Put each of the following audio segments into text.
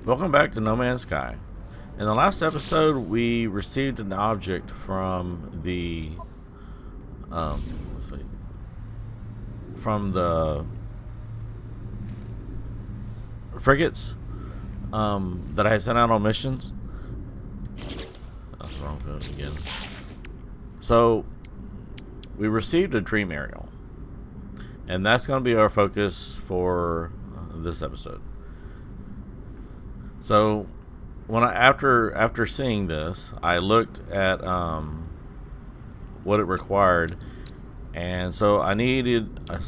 Welcome back to No Man's Sky. In the last episode, we received an object from the let's see, from the frigates that I had sent out on missions. That's wrong again. So we received a dream aerial, and that's going to be our focus for this episode. So, after seeing this, I looked at what it required, and so I needed a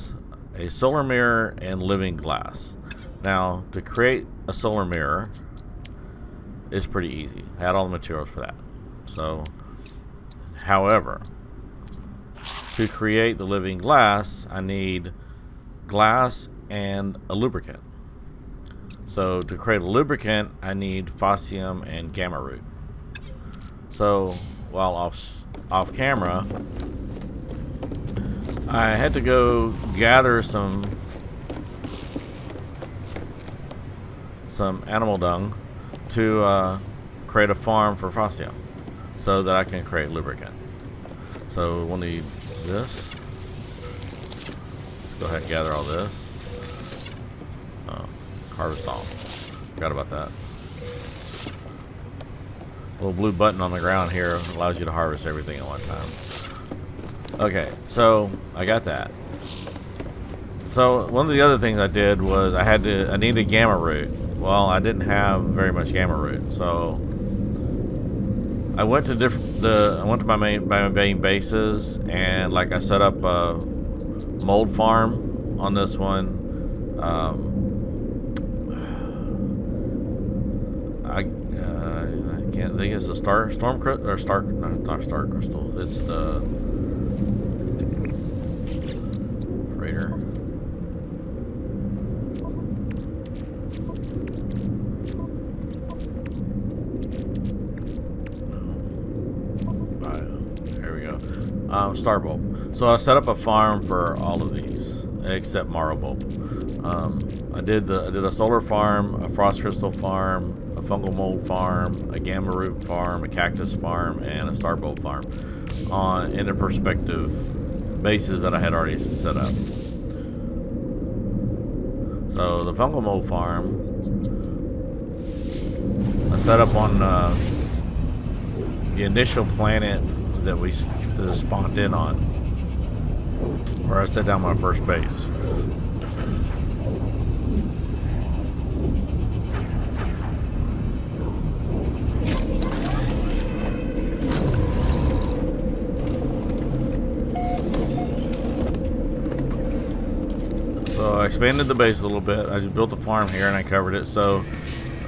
solar mirror and living glass. Now, to create a solar mirror is pretty easy. I had all the materials for that. So, however, to create the living glass, I need glass and a lubricant. So to create a lubricant, I need phosphine and gamma root. So while off camera, I had to go gather some animal dung to create a farm for phosphine, so that I can create lubricant. So we'll need this. Let's go ahead and gather all this. Harvest all. Forgot about that. Little blue button on the ground here allows you to harvest everything at one time. Okay, so I got that. So one of the other things I did was I needed gamma root. Well, I didn't have very much gamma root, so I went to my main bases, and like I set up a mold farm on this one. I can't think it's the star crystal. It's the freighter. There we go. Star bulb. So I set up a farm for all of these except Marrow bulb. I did a solar farm, a frost crystal farm, a fungal mold farm, a gamma root farm, a cactus farm, and a star bulb farm in the perspective bases that I had already set up. So the fungal mold farm I set up on the initial planet that spawned in on, where I set down my first base. So I expanded the base a little bit. I just built a farm here and I covered it, so I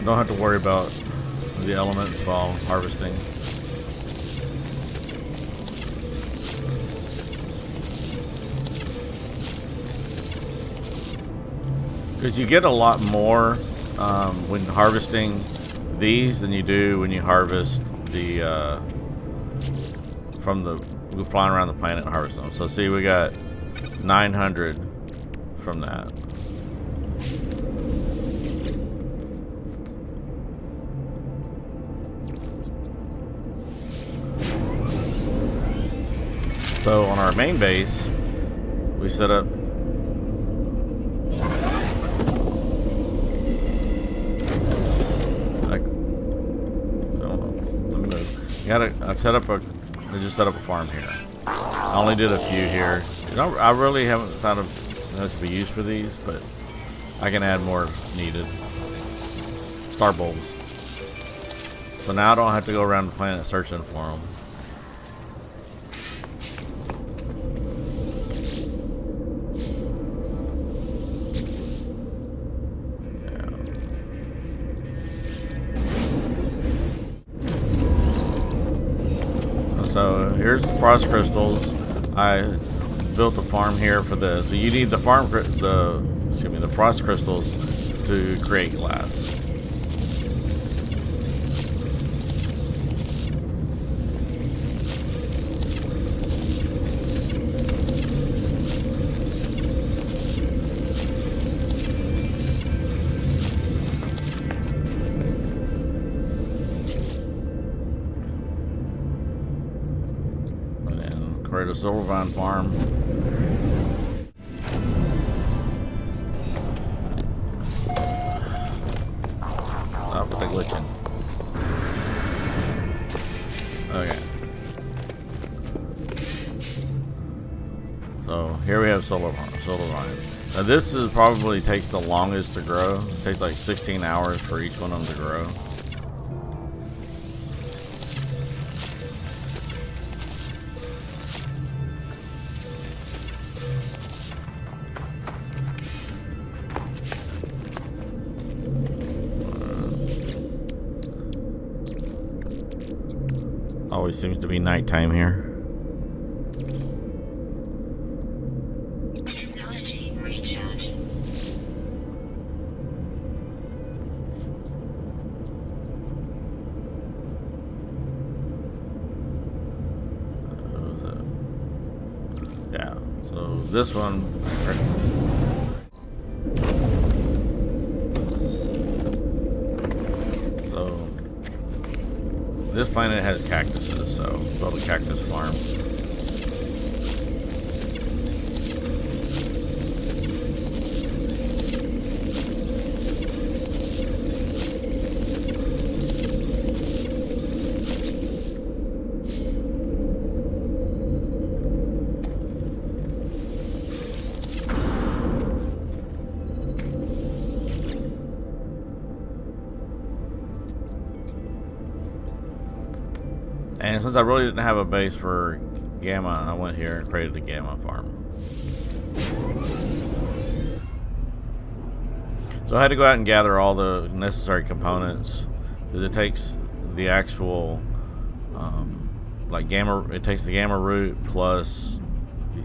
don't have to worry about the elements while harvesting. Because you get a lot more when harvesting these than you do when you harvest the flying around the planet and harvest them. So see, we got 900 from that. So on our main base, we set up I just set up a farm here. I only did a few here. I really haven't found enough to be used for these, but I can add more if needed. Star bulbs. So now I don't have to go around the planet searching for them. So here's the frost crystals. I built a farm here for this. So you need the frost crystals to create glass. Alfredo Silvervine farm. Stop with the glitching. Okay. So here we have solar vine. Now this is probably takes the longest to grow. It takes like 16 hours for each one of them to grow. Always seems to be nighttime here. Technology recharge. Yeah, so this one. So this planet has cactuses, so build a cactus farm. And since I really didn't have a base for Gamma, I went here and created the Gamma farm. So I had to go out and gather all the necessary components because it takes the actual, like gamma. It takes the gamma root plus,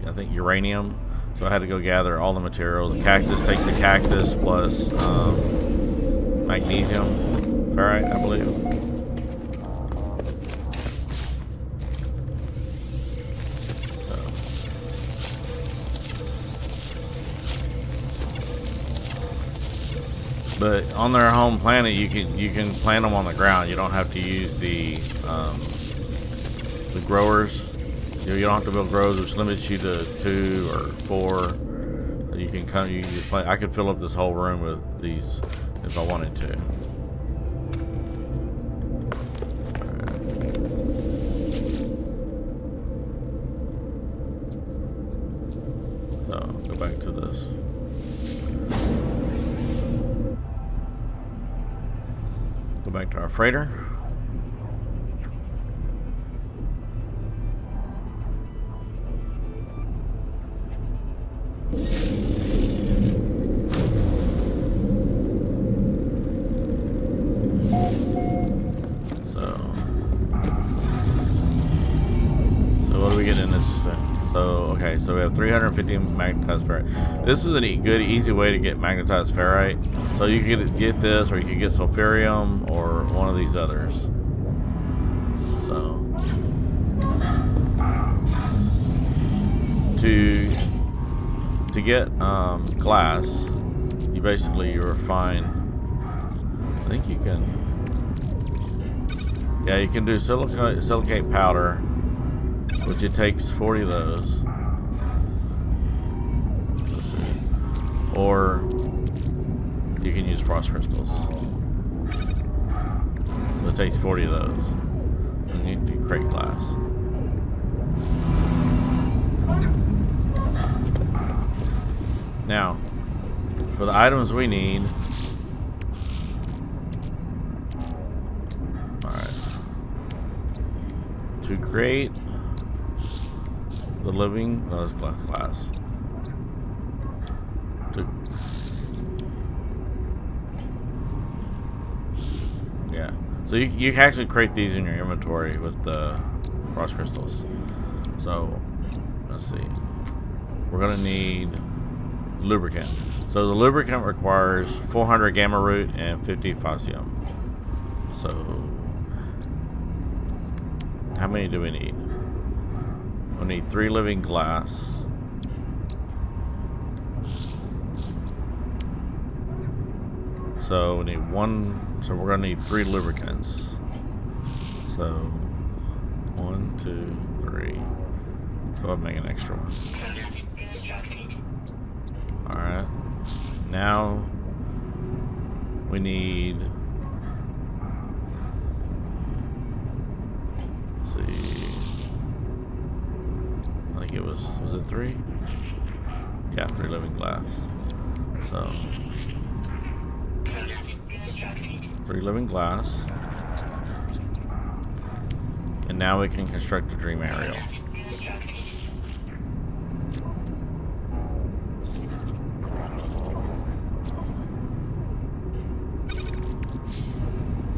I think, uranium. So I had to go gather all the materials. The cactus takes the cactus plus magnesium, ferrite, I believe. But on their home planet, you can plant them on the ground. You don't have to use the growers. You don't have to build growers, which limits you to 2 or 4. You can come. You just plant. I could fill up this whole room with these if I wanted to. So go back to this. Go back to our freighter. So what do we get in this thing? So okay, so we have 350 magnetized ferrite. This is a good, easy way to get magnetized ferrite. So you could get this, or you could get sulfurium, or one of these others. So to get glass, you basically refine. I think you can. Yeah, you can do silicate powder, which it takes 40 of those. Or you can use frost crystals. So it takes 40 of those. And you can do crate glass. Now, for the items we need. Alright. To create the living, no, it's glass. Yeah, so you can actually create these in your inventory with the frost crystals. So let's see, we're gonna need lubricant. So the lubricant requires 400 gamma root and 50 phasium. So how many do we need? We need 3 living glass. So we need 1. So we're gonna need 3 lubricants. So 1, 2, 3. go ahead and make an extra one. Product constructed. Alright. Now we need, let's see, I think it was it 3? Yeah, 3 living glass. So Product constructed. 3 living glass. And now we can construct a dream aerial. Product constructed.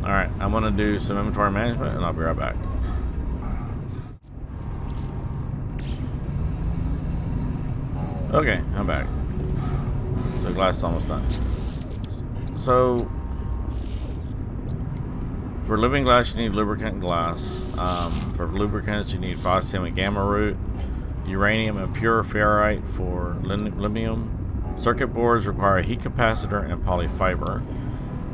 Alright, I'm gonna do some inventory management and I'll be right back. Okay, I'm back. So the glass is almost done. So for living glass you need lubricant glass. For lubricants you need phosphine and gamma root, uranium and pure ferrite for lithium. Circuit boards require a heat capacitor and polyfiber.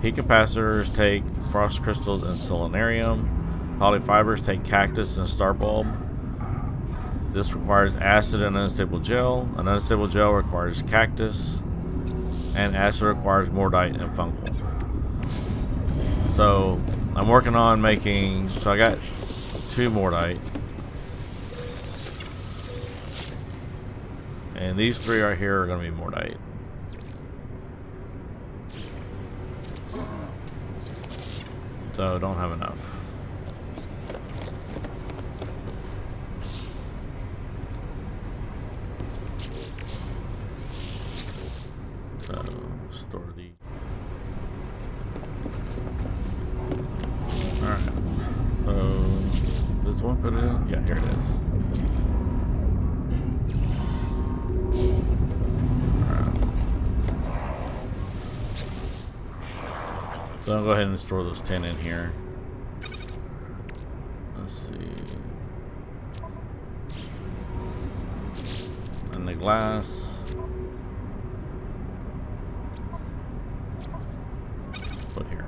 Heat capacitors take frost crystals and selenarium. Polyfibers take cactus and star bulb. This requires acid and unstable gel. An unstable gel requires cactus. And acid requires mordite and fungal. So I'm working on making, so I got 2 mordite. And these 3 right here are going to be mordite. So don't have enough. So store the. Alright. So this one put it in? Yeah, here it is. So I'll go ahead and store those 10 in here. Let's see. And the glass. Put here.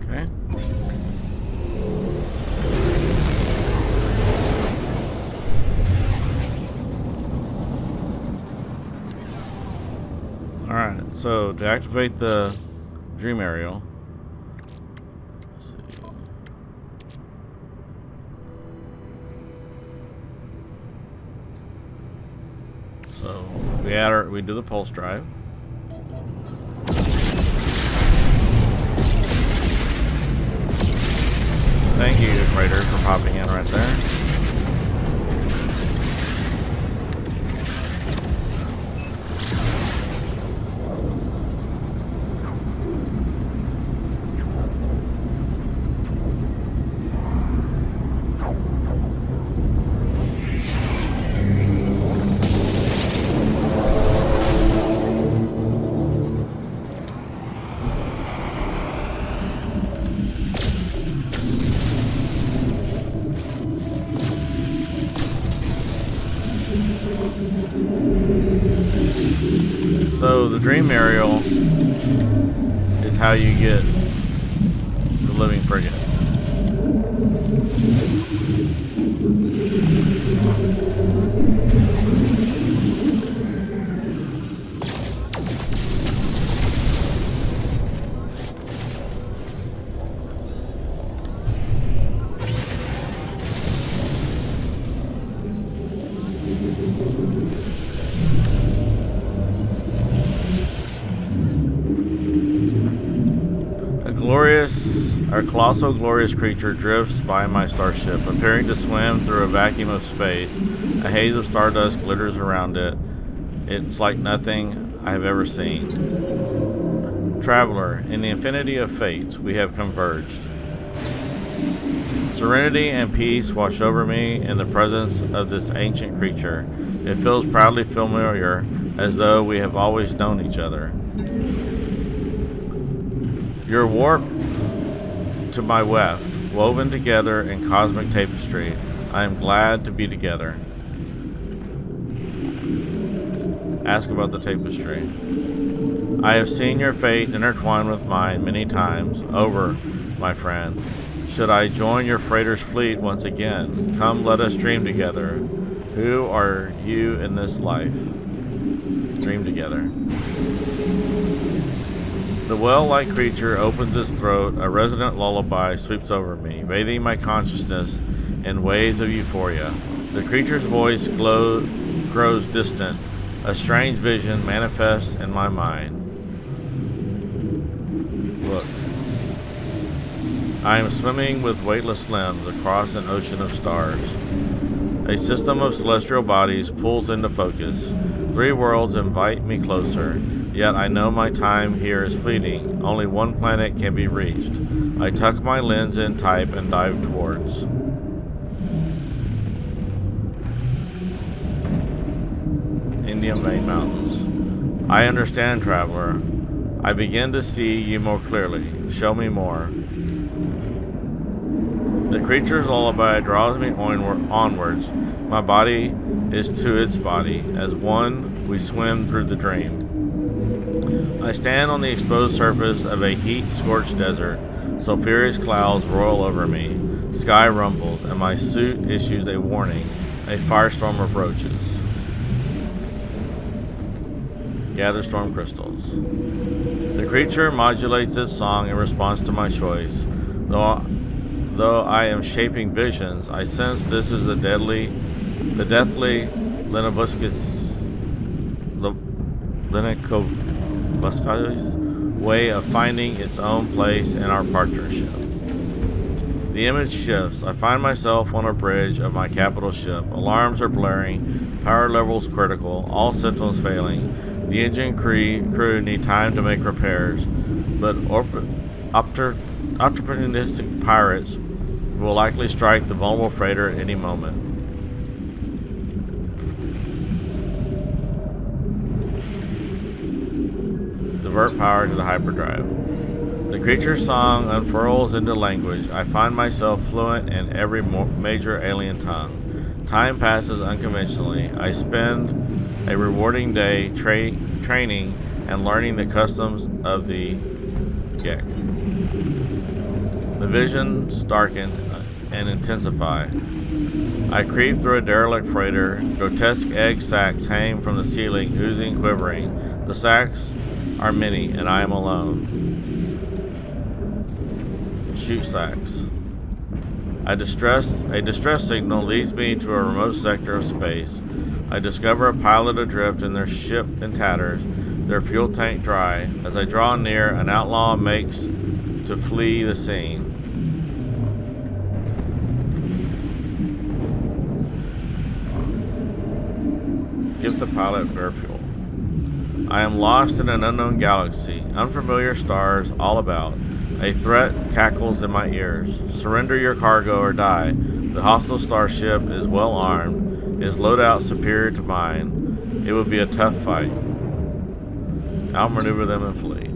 Okay. Alright, so to activate the dream aerial, let's see. So we do the pulse drive. Thank you, Raider, for popping in right there. So the dream aerial is how you get the living frigate. A colossal glorious creature drifts by my starship, appearing to swim through a vacuum of space. A haze of stardust glitters around it. It's like nothing I have ever seen. Traveler, in the infinity of fates, we have converged. Serenity and peace wash over me in the presence of this ancient creature. It feels proudly familiar, as though we have always known each other. You're warped to my weft, woven together in cosmic tapestry. I am glad to be together. Ask about the tapestry. I have seen your fate intertwined with mine many times over, my friend. Should I join your freighter's fleet once again? Come, let us dream together. Who are you in this life? Dream together. The whale-like creature opens its throat. A resonant lullaby sweeps over me, bathing my consciousness in waves of euphoria. The creature's voice grows distant. A strange vision manifests in my mind. Look. I am swimming with weightless limbs across an ocean of stars. A system of celestial bodies pulls into focus. 3 worlds invite me closer, yet I know my time here is fleeting. Only one planet can be reached. I tuck my lens in tight and dive towards. Indian Main Mountains. I understand, traveler. I begin to see you more clearly. Show me more. The creature's lullaby draws me onwards. My body is to its body. As one, we swim through the dream. I stand on the exposed surface of a heat-scorched desert. Sulphurous clouds roll over me. Sky rumbles, and my suit issues a warning. A firestorm approaches. Gather storm crystals. The creature modulates its song in response to my choice. Though I am shaping visions, I sense this is the deathly Lenikovaska's way of finding its own place in our partnership. The image shifts. I find myself on a bridge of my capital ship. Alarms are blaring, power levels critical, all systems failing. The engine crew need time to make repairs, but opportunistic pirates will likely strike the vulnerable freighter at any moment. Divert power to the hyperdrive. The creature's song unfurls into language. I find myself fluent in every major alien tongue. Time passes unconventionally. I spend a rewarding day training and learning the customs of the Gek. The visions darken and intensify. I creep through a derelict freighter. Grotesque egg sacs hang from the ceiling, oozing, quivering. The sacs are many, and I am alone. Shoot sacs. A distress signal leads me to a remote sector of space. I discover a pilot adrift in their ship in tatters, their fuel tank dry. As I draw near, an outlaw makes to flee the scene. Give the pilot air fuel. I am lost in an unknown galaxy, unfamiliar stars all about. A threat cackles in my ears. Surrender your cargo or die. The hostile starship is well armed, its loadout superior to mine. It would be a tough fight. Outmaneuver them and flee.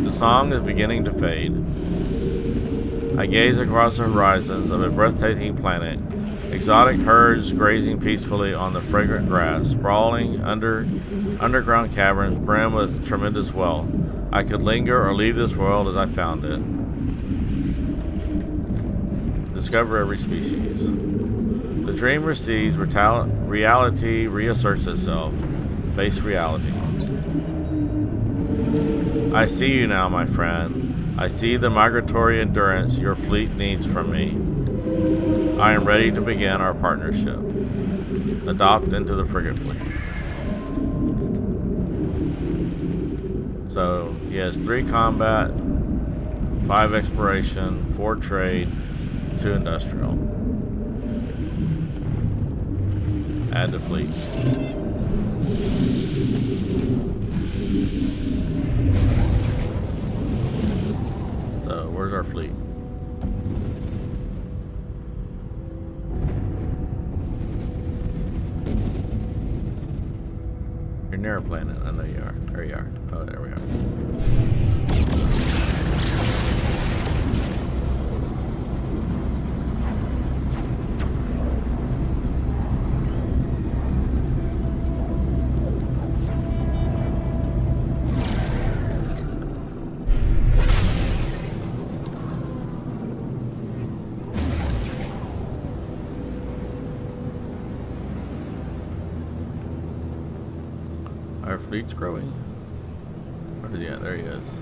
The song is beginning to fade. I gaze across the horizons of a breathtaking planet. Exotic herds grazing peacefully on the fragrant grass, sprawling underground caverns brimmed with tremendous wealth. I could linger or leave this world as I found it. Discover every species. The dream recedes, reality reasserts itself. Face reality. I see you now, my friend. I see the migratory endurance your fleet needs from me. I am ready to begin our partnership. Adopt into the frigate fleet. So he has 3 combat, 5 exploration, 4 trade, 2 industrial. Add to fleet. So where's our fleet? You're near a planet. I know you are. There you are. Oh, there we are. Our fleet's growing. Where is he at? There he is.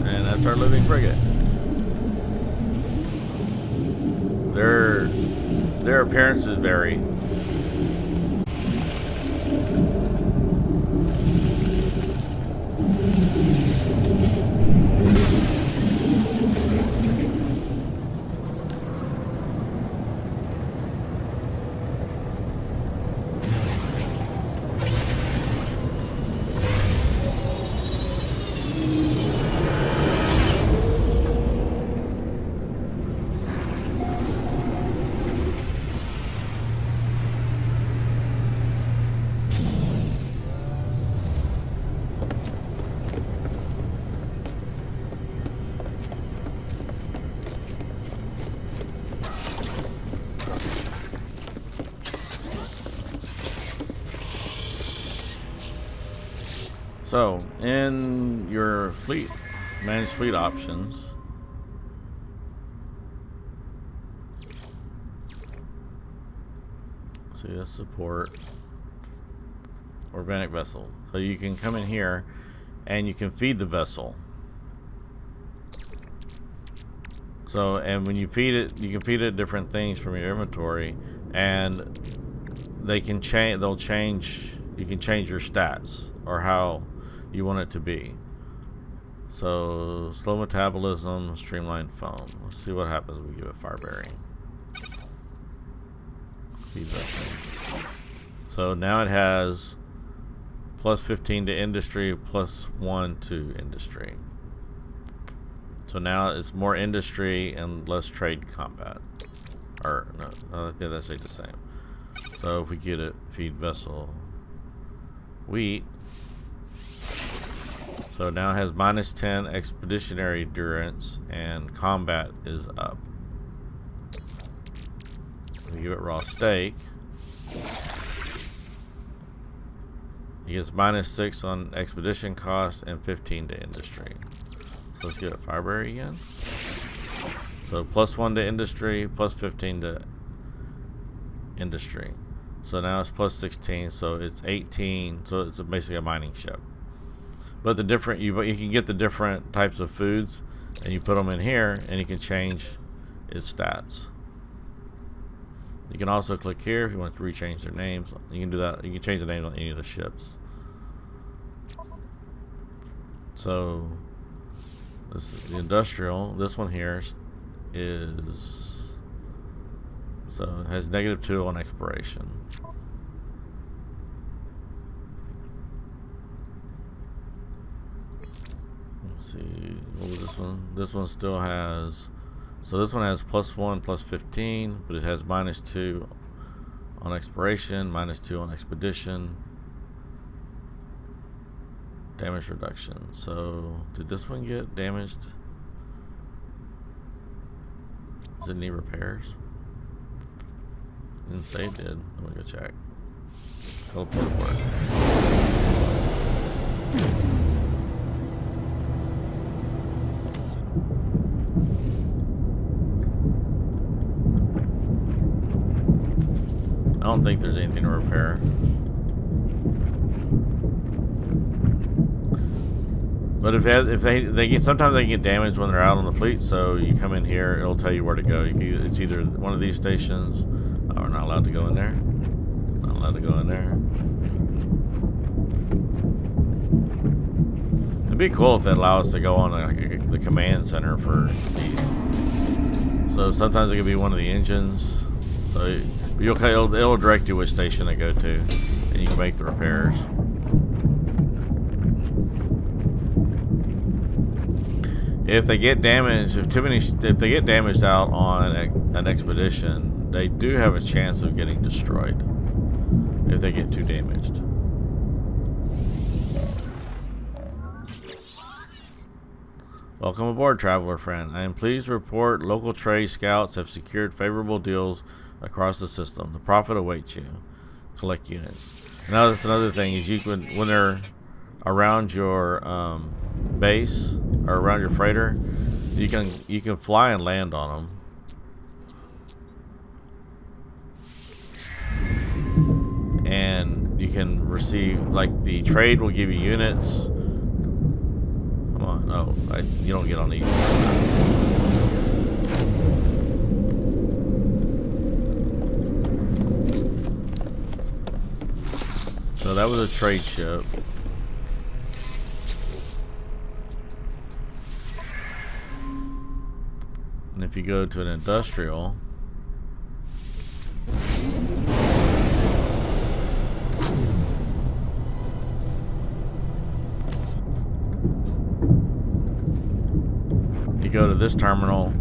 And that's our living frigate. Their appearances vary. So, in your fleet, manage fleet options, see this support organic vessel. So you can come in here and you can feed the vessel. So, and when you feed it, you can feed it different things from your inventory, and they can change. They'll change. You can change your stats or how you want it to be. So slow metabolism, streamlined foam. Let's see what happens when we give it fire bearing. Feed that thing. So now it has plus 15 to industry, plus 1 to industry. So now it's more industry and less trade combat. Or no, I think that's the same. So if we get it, feed vessel wheat. So now it has minus 10 expeditionary endurance and combat is up. We give it raw steak. It gets minus 6 on expedition cost and 15 to industry. So let's give it fireberry again. So plus 1 to industry, plus 15 to industry. So now it's plus 16, so it's 18. So it's basically a mining ship. But the different you can get the different types of foods, and you put them in here, and you can change its stats. You can also click here if you want to rechange their names. You can do that. You can change the name on any of the ships. So this is the industrial. This one here is so it has -2 on exploration. Let's see, what was this one? This one still has, so this one has plus 1, plus 15, but it has -2 on exploration, -2 on expedition, damage reduction. So did this one get damaged? Does it need repairs? Didn't say it did. I'm gonna go check. Teleport work. I don't think there's anything to repair. But if they get, sometimes they get damaged when they're out on the fleet. So you come in here, it'll tell you where to go. It's either one of these stations. Oh, we're not allowed to go in there. Not allowed to go in there. It'd be cool if they allow us to go on the command center for these. So sometimes it could be one of the engines. So it'll direct you which station to go to, and you can make the repairs. If they get damaged, if they get damaged out on an expedition, they do have a chance of getting destroyed if they get too damaged. Welcome aboard, traveler friend. I am pleased to report local trade scouts have secured favorable deals across the system. The profit awaits you. Collect units. Now that's another thing is you can, when they're around your base or around your freighter, you can fly and land on them, and you can receive, like, the trade will give you units. Come on, no, you don't get on these. So that was a trade ship. And if you go to an industrial, you go to this terminal,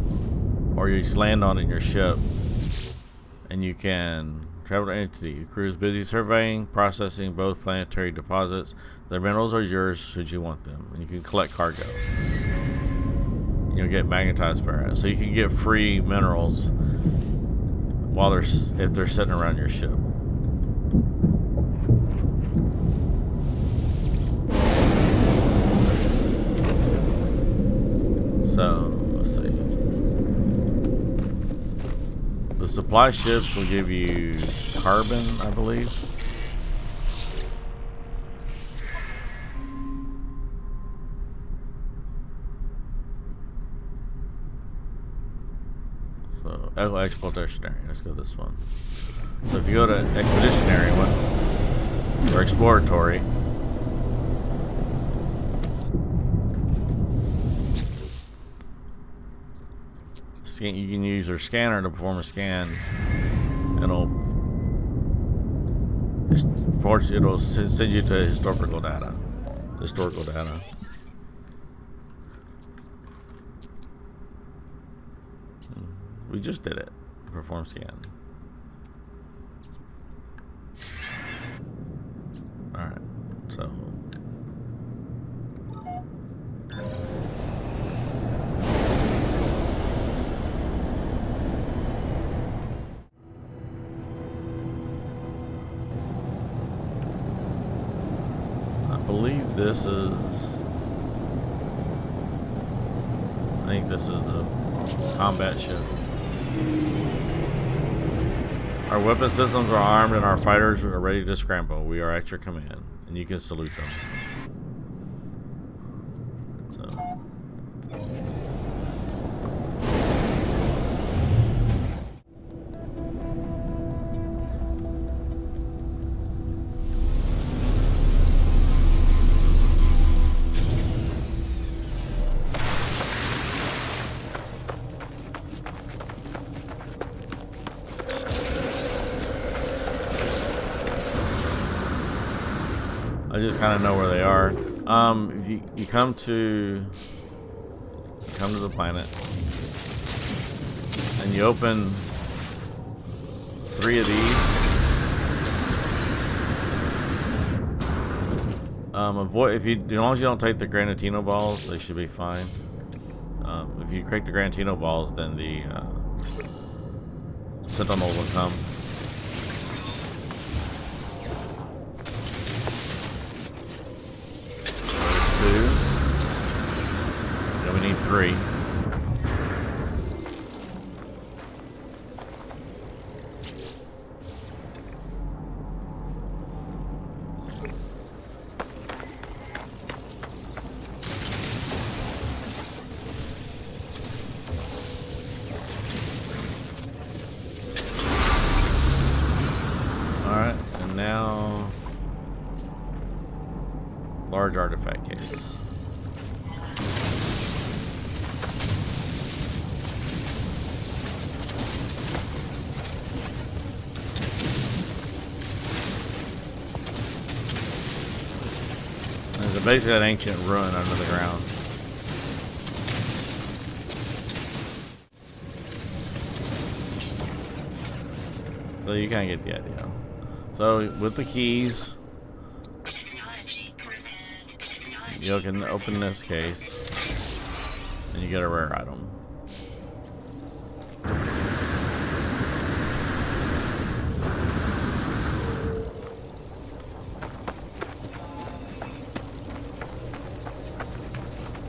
or you just land on it in your ship, and you can travel to entity. Your crew is busy surveying, processing both planetary deposits. The minerals are yours should you want them, and you can collect cargo. You'll get magnetized ferrite, so you can get free minerals while if they're sitting around your ship. So let's see. The supply ships will give you carbon, I believe. So, expeditionary. Let's go this one. So if you go to expeditionary one or exploratory, you can use your scanner to perform a scan. It'll send you to historical data. We just did it. Perform scan. Alright, so I believe this is, I think this is the combat ship. Our weapon systems are armed and our fighters are ready to scramble. We are at your command, and you can salute them. I just kind of know where they are. If you come to the planet and you open 3 of these, avoid as long as you don't take the granitino balls, they should be fine. If you break the granitino balls, then the sentinel will come. Then we need 3. large artifact case. There's basically an ancient ruin under the ground. So you kind of get the idea. So with the keys, you can open this case and you get a rare item.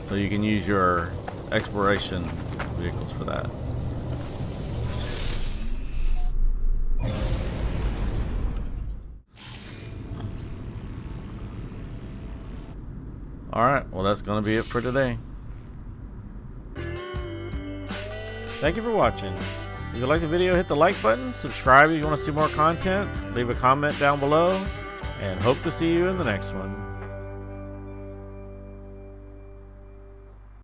So you can use your exploration vehicles for that. Alright, well that's going to be it for today. Thank you for watching. If you like the video, hit the like button, subscribe if you want to see more content, leave a comment down below, and hope to see you in the next one.